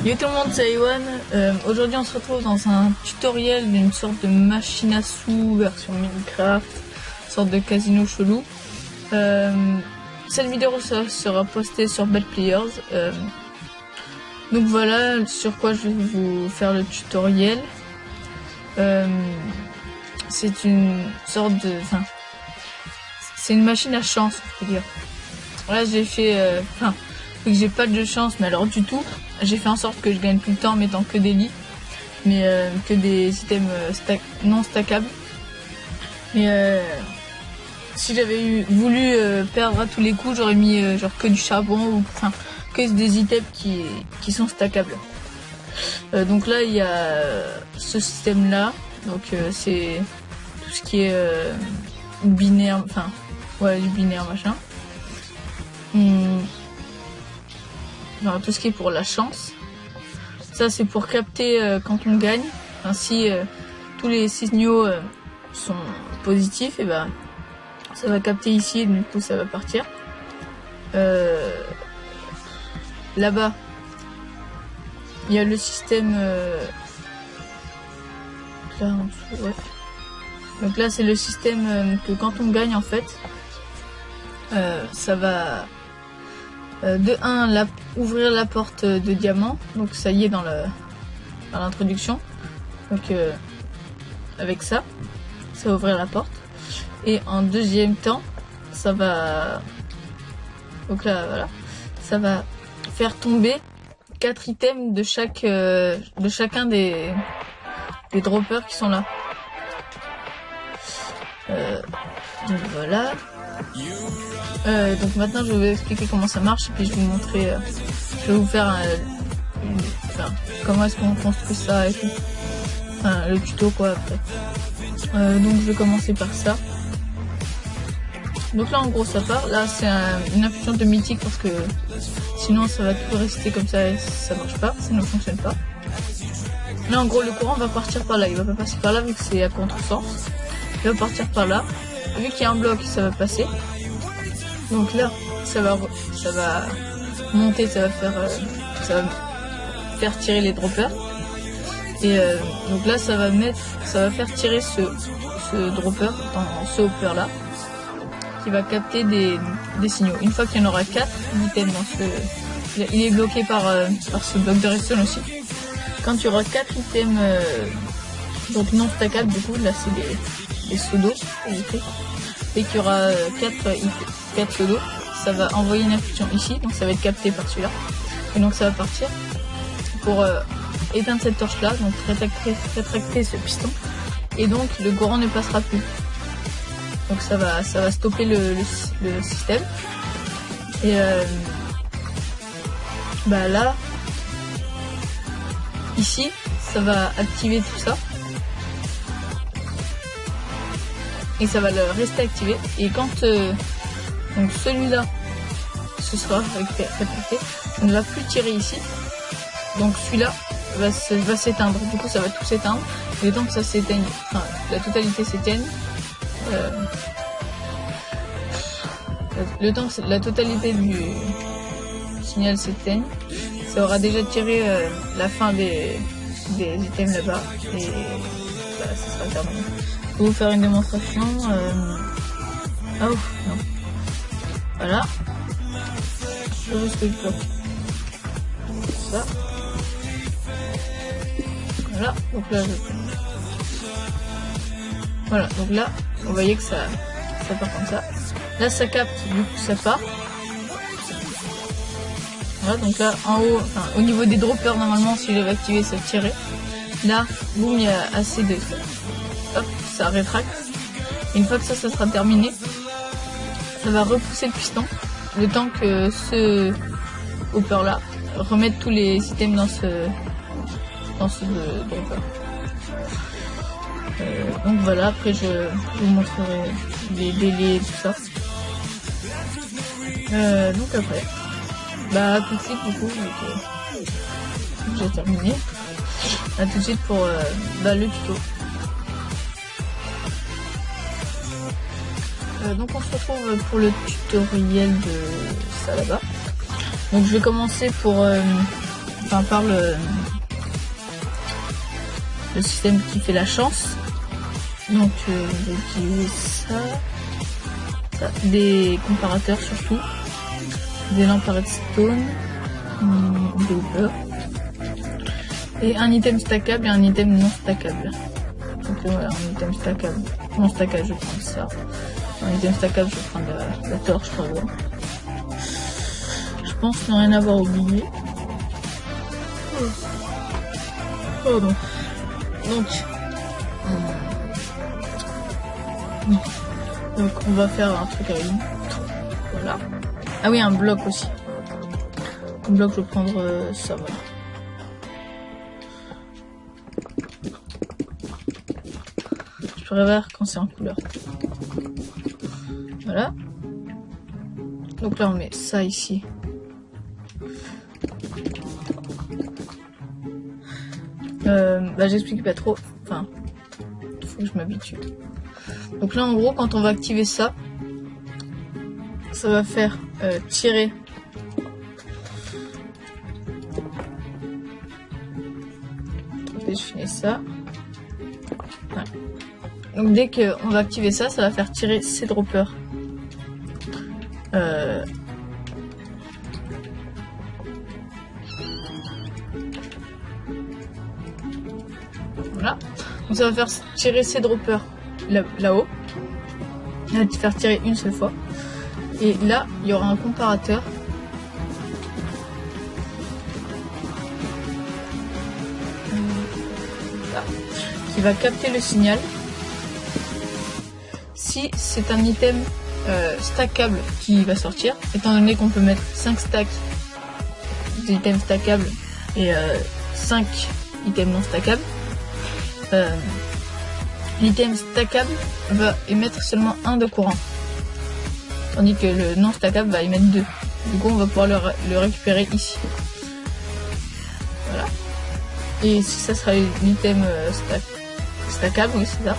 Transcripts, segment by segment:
Yo tout le monde, c'est Iwan. Aujourd'hui on se retrouve dans un tutoriel d'une sorte de machine à sous version Minecraft, sorte de casino chelou. Cette vidéo sera postée sur Bad Players. Donc voilà sur quoi je vais vous faire le tutoriel. C'est une sorte de... Enfin, c'est une machine à chance, on peut dire. Là j'ai fait... vu que j'ai pas de chance, mais alors du tout, j'ai fait en sorte que je gagne tout le temps en mettant que des lits, mais que des items non stackables. Mais si j'avais voulu perdre à tous les coups, j'aurais mis genre que du charbon ou enfin que des items qui sont stackables. Donc là il y a ce système là, donc c'est tout ce qui est binaire, enfin ouais, du binaire machin. Enfin, tout ce qui est pour la chance, ça c'est pour capter quand on gagne. Enfin, si tous les signaux sont positifs, et ben ça va capter ici et du coup ça va partir. Là-bas il y a le système là en dessous, ouais. Donc là c'est le système que quand on gagne en fait, ça va de 1 ouvrir la porte de diamant, donc ça y est dans l'introduction. Donc avec ça va ouvrir la porte. Et en deuxième temps, ça va, donc là voilà, ça va faire tomber 4 items de chacun des droppers qui sont là. Donc voilà. Donc maintenant je vais vous expliquer comment ça marche et puis je vais vous montrer, je vais vous faire comment est-ce qu'on construit ça et tout, enfin, le tuto quoi après. Donc je vais commencer par ça. Donc là en gros ça part, là c'est une infusion de mythique parce que sinon ça va tout rester comme ça et ça marche pas, ça ne fonctionne pas. Là en gros le courant va partir par là, il va pas passer par là vu que c'est à contresens, il va partir par là, vu qu'il y a un bloc ça va passer. Donc là, ça va monter, ça va faire tirer les droppers. Et donc là, ça va faire tirer ce dropper dans ce hopper là, qui va capter des signaux. Une fois qu'il y en aura 4 items dans ce, il est bloqué par ce bloc de redstone aussi. Quand il y aura 4 items donc non stackables, du coup là c'est des seaux d'eau, et qu'il y aura 4 seaux d'eau, ça va envoyer une infusion ici, donc ça va être capté par celui-là, et donc ça va partir pour éteindre cette torche là, donc rétracter ce piston, et donc le courant ne passera plus. Donc ça va stopper le système. Et bah là, ici, ça va activer tout ça. Et ça va le rester activé. Et quand donc celui-là ce sera rétracté, on ne va plus tirer ici. Donc celui-là va s'éteindre. Du coup ça va tout s'éteindre. Et le temps que ça s'éteigne, enfin la totalité s'éteigne, le temps que la totalité du signal s'éteigne, ça aura déjà tiré la fin des items là-bas. Et voilà, ça sera terminé. Je vais vous faire une démonstration. Ah ouf, non. Voilà. Je vois ce que je bloque. Ça. Voilà. Donc là, voilà. Donc là, vous voyez que ça part comme ça. Là, ça capte. Du coup, ça part. Voilà. Donc là, en haut, enfin, au niveau des droppers, normalement, si j'avais activé, ça tirait. Là, boum, il y a assez de... Hop, ça rétracte. Et une fois que ça sera terminé, ça va repousser le piston, le temps que ce hopper là remette tous les items dans ce dropper. Donc voilà, après je vous montrerai les délais et tout ça. Donc après, Bah à tout de suite du coup, vu que j'ai terminé. À tout de suite pour le tuto. Donc on se retrouve pour le tutoriel de ça là-bas. Donc je vais commencer par le système qui fait la chance. Donc j'ai utilisé ça, des comparateurs surtout, des lampes à redstone, des hoppers, et un item stackable et un item non stackable. Donc voilà, un item stackable, non stackable je vais prendre ça, un item stackable je vais prendre la torche par exemple. Je pense ne rien avoir oublié. Pardon. Donc on va faire un truc avec lui. Voilà. Ah oui, un bloc aussi. Un bloc, je vais prendre ça, voilà. Je préfère quand c'est en couleur. Voilà. Donc là on met ça ici. J'explique pas trop. Enfin, il faut que je m'habitue. Donc là en gros quand on va activer ça, ça va faire tirer je finis ça. Voilà. Donc dès qu'on va activer ça, ça va faire tirer ces droppers. Voilà. Donc ça va faire tirer ces droppers là-haut. Il va te faire tirer une seule fois. Et là, il y aura un comparateur. Là, qui va capter le signal. Si c'est un item stackable qui va sortir, étant donné qu'on peut mettre 5 stacks d'items stackables et 5 items non stackables, l'item stackable va émettre seulement 1 de courant, tandis que le non stackable va émettre 2. Du coup on va pouvoir le récupérer ici. Voilà. Et si ça sera l'item stackable, oui c'est ça,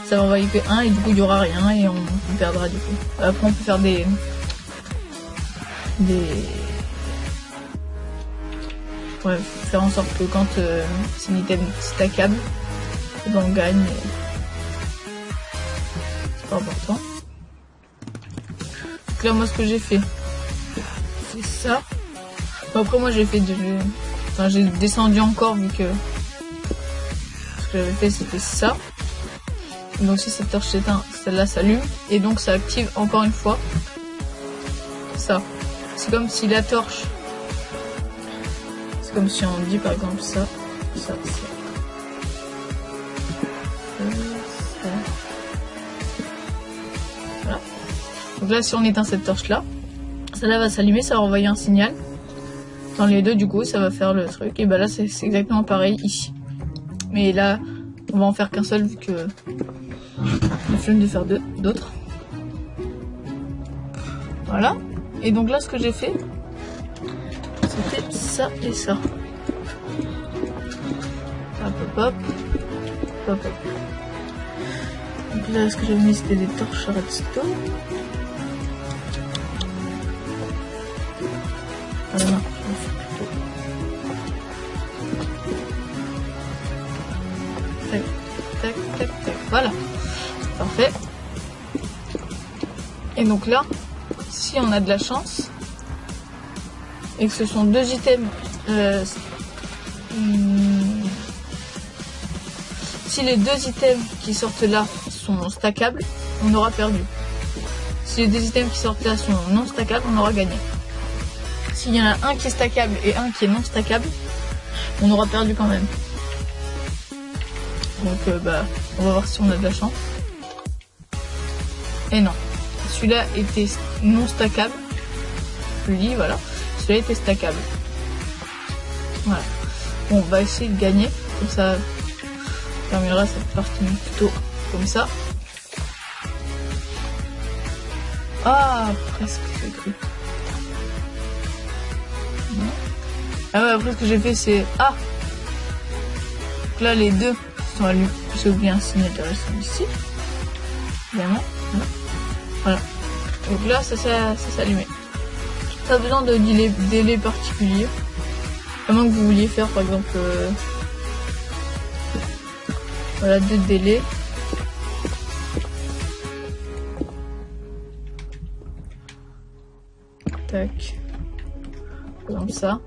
ça va envoyer que 1 et du coup il n'y aura rien et on perdra du coup. Après on peut faire ouais, faire en sorte que quand c'est un item stackable, ben on gagne. C'est pas important. Donc là moi ce que j'ai fait, c'est ça. Bon, après moi j'ai fait j'ai descendu encore vu que ce que j'avais fait c'était ça. Donc si cette torche s'éteint, celle-là s'allume et donc ça active encore une fois ça. C'est comme si la torche, c'est comme si on dit par exemple ça. Voilà. Donc là si on éteint cette torche là, celle-là va s'allumer, ça va envoyer un signal. Dans les deux du coup ça va faire le truc. Et bah là c'est exactement pareil ici. Mais là on va en faire qu'un seul vu que la flemme de faire d'autres. Voilà. Et donc là ce que j'ai fait, c'était ça et ça. Hop. Donc là ce que j'avais mis c'était des torches à redstone. Ah non, tac. Voilà. Parfait. Et donc là, si on a de la chance, et que ce sont deux items, si les deux items qui sortent là sont stackables, on aura perdu. Si les deux items qui sortent là sont non stackables, on aura gagné. S'il y en a un qui est stackable et un qui est non stackable, on aura perdu quand même. Donc on va voir si on a de la chance. Et non, celui-là était non stackable. Je dis voilà, celui-là était stackable. Voilà. Bon, on va essayer de gagner, comme ça on terminera cette partie plutôt comme ça. Ah, presque, j'ai cru. Ah ouais, après ce que j'ai fait c'est... Ah, donc là les deux sont allumés. J'ai oublié un signal de reste ici. Évidemment. Voilà. Donc là ça s'est allumé. Pas besoin de délai particulier. À moins que vous vouliez faire par exemple... voilà, 2 délais. Tac. Comme ça.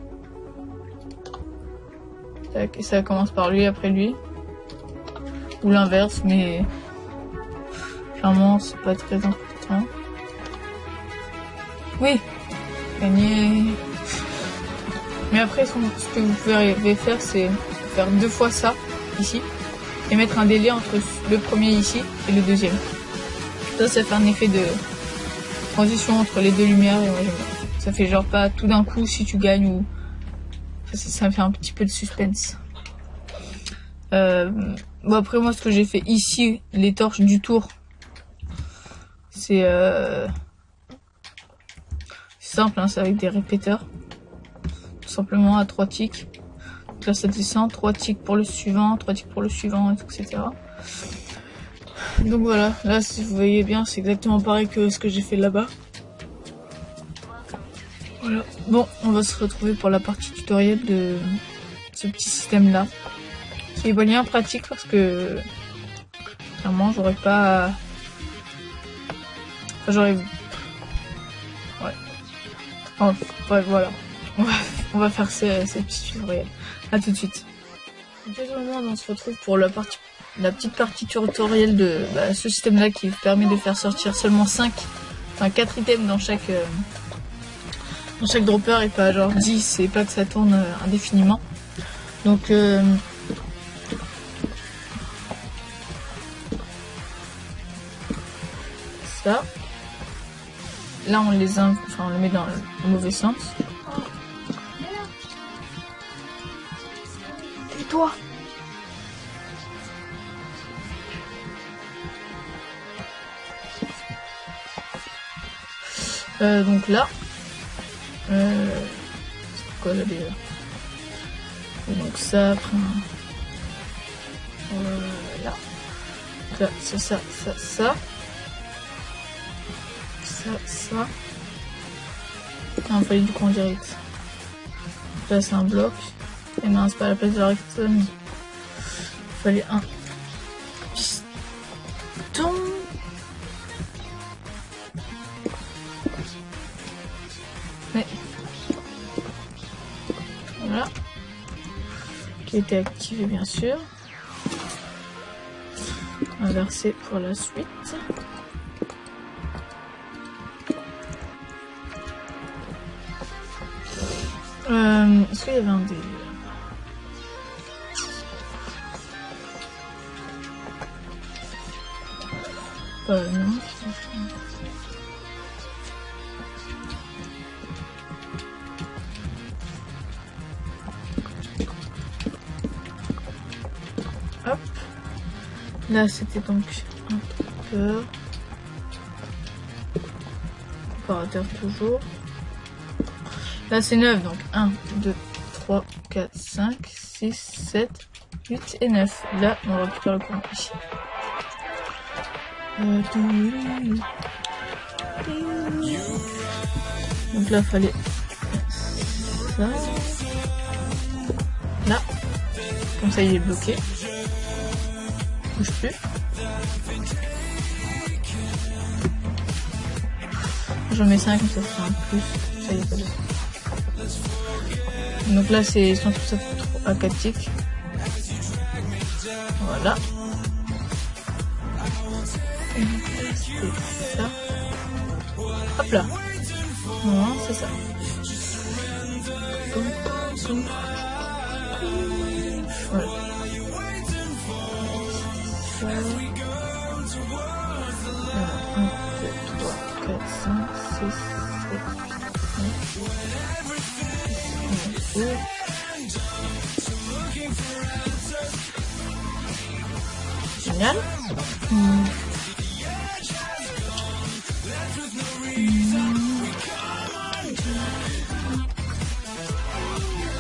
Tac. Et ça commence par lui, après lui. Ou l'inverse, mais... clairement, c'est pas très important. Oui. Gagner. Mais après, ce que vous pouvez faire, c'est faire 2 fois ça, ici. Et mettre un délai entre le premier ici et le deuxième. Ça fait un effet de transition entre les deux lumières et moi j'aime bien. Ça fait genre pas tout d'un coup si tu gagnes ou... ça fait un petit peu de suspense. Bon après moi ce que j'ai fait ici, les torches du tour, c'est simple, hein, c'est avec des répéteurs. Tout simplement à 3 ticks. Donc là ça descend, 3 ticks pour le suivant, 3 ticks pour le suivant, etc. Donc voilà, là si vous voyez bien c'est exactement pareil que ce que j'ai fait là-bas. Voilà. Bon, on va se retrouver pour la partie tutoriel de ce petit système là. Qui est bien pratique parce que clairement j'aurais pas... enfin, j'aurais... ouais. Enfin, ouais, voilà. On va faire ces petits tutoriels. A tout de suite. Désolé, on se retrouve pour la petite partie tutoriel de ce système là qui permet de faire sortir seulement 4 items dans chaque dropper et pas genre 10 et pas que ça tourne indéfiniment. Donc ça là on les on le met dans le mauvais sens. Tais-toi. Donc là c'est quoi là déjà? Et donc ça après là c'est ça. Ah, il fallait du coup en direct. Là c'est un bloc. Et non, c'est pas la place de la redstone. Il fallait un piston. Mais voilà. Qui était activé bien sûr. Inversé pour la suite. Est-ce qu'il y avait un délai? Non. Hop. Là c'était donc un dropper. Comparateur toujours. Là c'est 9 donc 1, 2, 3, 4, 5, 6, 7, 8 et 9. Là on récupère le courant ici. Donc là fallait ça. Là. Comme ça il est bloqué. Bouge plus. J'en mets 5 comme ça fera un plus. Ça y est pas de... Donc là c'est tout ça à 4 ticks. Voilà. C'est ça. Hop là. Non, c'est ça. Voilà. Ça. 1, 2, 3, 4, 5, 6, 7, 8, 9. Génial.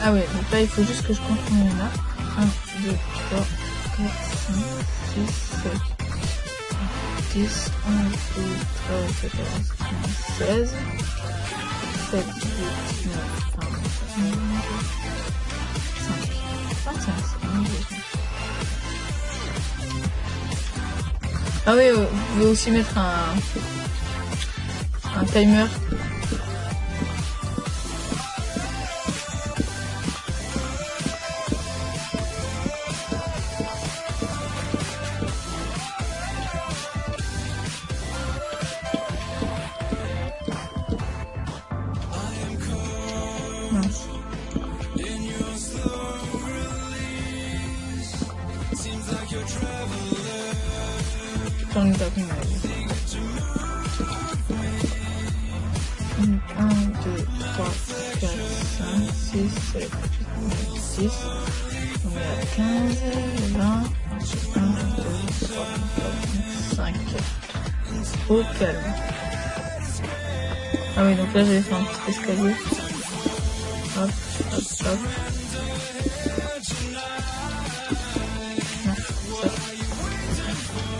Ah ouais, donc là il faut juste que je compte combien il y en a. 1, 2, 3, 4, 5, 6, 7, 10, 11, 12, 13, 14, 15, 16, 17, 18, 19, 20, 25, 25, ah oui, vous pouvez aussi mettre un timer. Mince. J'en ai pas plus mal. 1, 2, 3, 4, 5, 6, 7, 8, 9, 10. On est à 15, 20, 1, 2, 3, 4, 5. Au calme. Ah oui, donc là j'avais fait un petit escalier. Hop, hop, hop. Non, ça.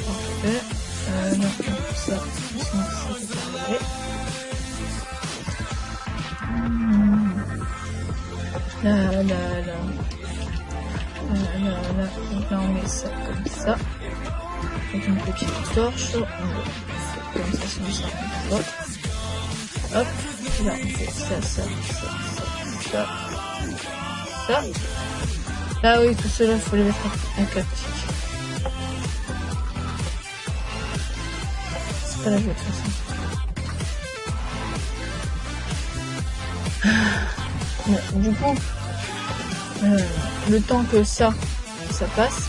Parfait. Non, ça. Sinon, ça c'est carré. Là. Donc là on met ça comme ça. Avec une petite torche. On fait comme ça, sinon ça rentre pas. Hop. Là on fait ça. Là oui, tout cela il faut les mettre en claptique. C'est pas la joie de faire ça. Bon, du coup, le temps que ça passe,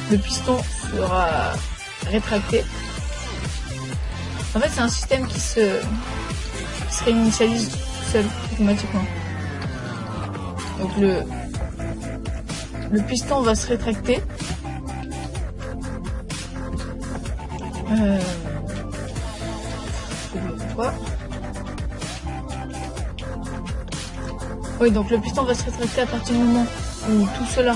le piston sera rétracté. En fait, c'est un système qui se réinitialise tout seul automatiquement. Donc le piston va se rétracter. Oui, donc le piston va se rétracter à partir du moment où tout cela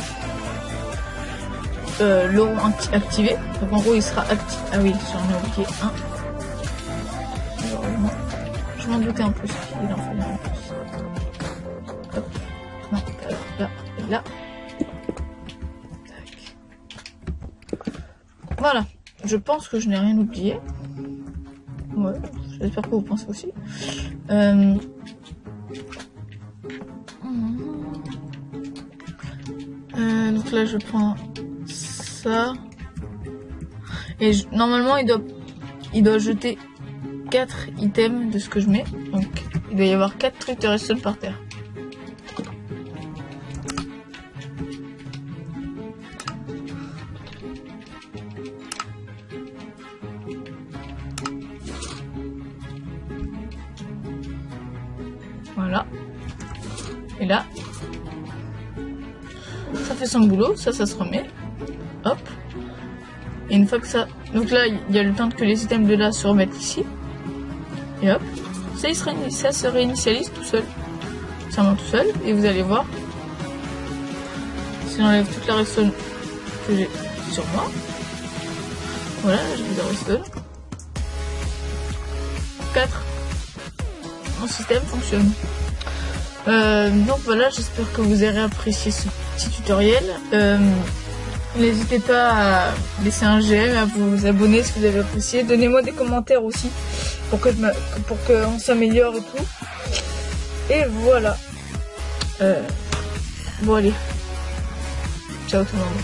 l'auront activé. Donc en gros il sera activé. Ah oui, j'en ai oublié un. Alors, je m'en doutais un peu qu'il en fallait un plus. Hop. Non, là, là. Tac. Voilà. Je pense que je n'ai rien oublié. Ouais, j'espère que vous pensez aussi. Donc là je prends ça et normalement il doit jeter 4 items de ce que je mets, donc il doit y avoir 4 trucs de redstone par terre. Voilà, et là ça fait son boulot, ça se remet, hop, et une fois que ça, donc là il y a le temps que les items de là se remettent ici, et hop, ça se réinitialise tout seul, ça monte tout seul, et vous allez voir, si j'enlève toute la redstone que j'ai sur moi, voilà, j'ai de la redstone, 4, mon système fonctionne. Donc voilà, j'espère que vous aurez apprécié ce petit tutoriel. N'hésitez pas à laisser un j'aime, à vous abonner si vous avez apprécié. Donnez-moi des commentaires aussi pour qu'on s'améliore et tout. Et voilà. Bon allez. Ciao tout le monde.